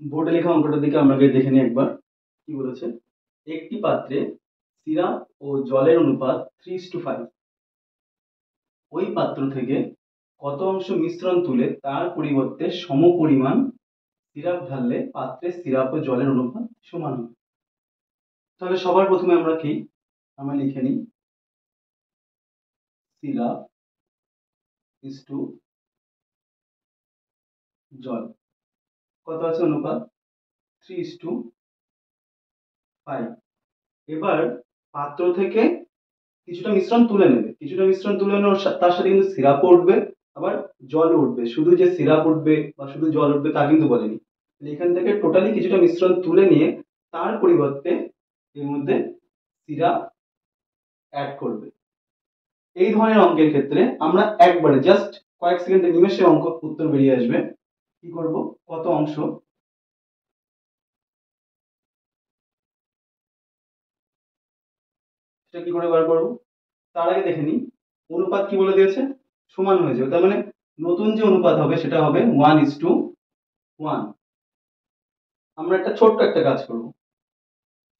বোর্ডে লেখা অঙ্কটার দিকে আমরা গিয়ে দেখে নিই একবার কি বলেছে। একটি পাত্রে সিরাপ ও জলের অনুপাত 3:5। ওই পাত্র থেকে কত অংশ মিশ্রণ তুলে তার পরিবর্তে সমপরিমাণ সিরাপ ঢাললে পাত্রে সিরাপ ও জলের অনুপাত সমান হবে। তাহলে সবার প্রথমে আমরা লিখে নিই সিরাপ ইজ টু জল। কত আছে অনুপাত? 3:5। এবার পাত্র থেকে কিছুটা মিশ্রণ তুলে নেবে, কিছুটা মিশ্রণ তুলে নেওয়ার তার সাথে কিন্তু সিরাপ উঠবে, আবার জল উঠবে। শুধু যে সিরাপ উঠবে বা শুধু জল উঠবে তা কিন্তু বলেনি। এখান থেকে টোটালি কিছুটা মিশ্রণ তুলে নিয়ে তার পরিবর্তে এর মধ্যে সিরাপ অ্যাড করবে। এই ধরনের অঙ্কের ক্ষেত্রে আমরা একবারে জাস্ট কয়েক সেকেন্ডের নিমেষে অঙ্ক উত্তর বেরিয়ে আসবে। কি করব? কত অংশ, সেটা কি করে বার করবো? তার আগে দেখে নিই অনুপাত কি বলে দিয়েছে, সমান হয়ে যাবে। তার মানে নতুন যে অনুপাত হবে সেটা হবে 1:1। আমরা একটা ছোট্ট একটা কাজ করব,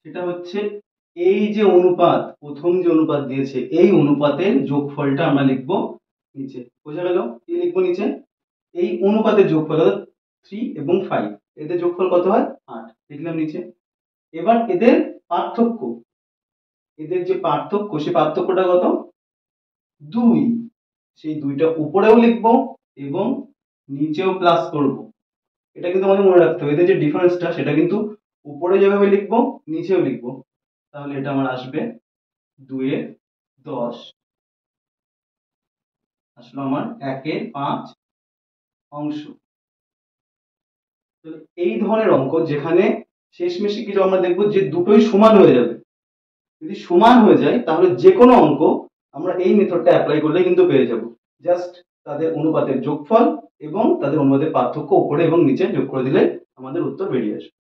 সেটা হচ্ছে এই যে অনুপাত, প্রথম যে অনুপাত দিয়েছে এই অনুপাতের যোগফলটা আমরা লিখবো নিচে। বোঝা গেল? কি লিখবো নিচে? এই অনুপাতের যোগফল অর্থাৎ 3 এবং 5, এদের যোগফল কত হয়? 8 লিখলাম নিচে। এবার এদের পার্থক্য, এদের যে পার্থক্য সেই পার্থক্যটা কত? 2। সেই 2টা উপরেও লিখবো এবং নিচেও প্লাস করব। এটা কিন্তু আমাদের মনে রাখতে হবে, এদের যে ডিফারেন্সটা সেটা কিন্তু উপরে যেভাবে লিখবো নিচেও লিখবো। তাহলে এটা আমার আসবে 2/10 আসলে আমার 1/5 অংশ। এই ধরনের অঙ্ক যেখানে শেষমেশে কিছু আমরা দেখবো যে দুটোই সমান হয়ে যাবে, যদি সমান হয়ে যায় তাহলে যে কোনো অঙ্ক আমরা এই মেথডটা অ্যাপ্লাই করলে কিন্তু পেয়ে যাব। জাস্ট তাদের অনুপাতের যোগফল এবং তাদের অনুপাতের পার্থক্য উপরে এবং নিচে যোগ করে দিলে আমাদের উত্তর বেরিয়ে আসবে।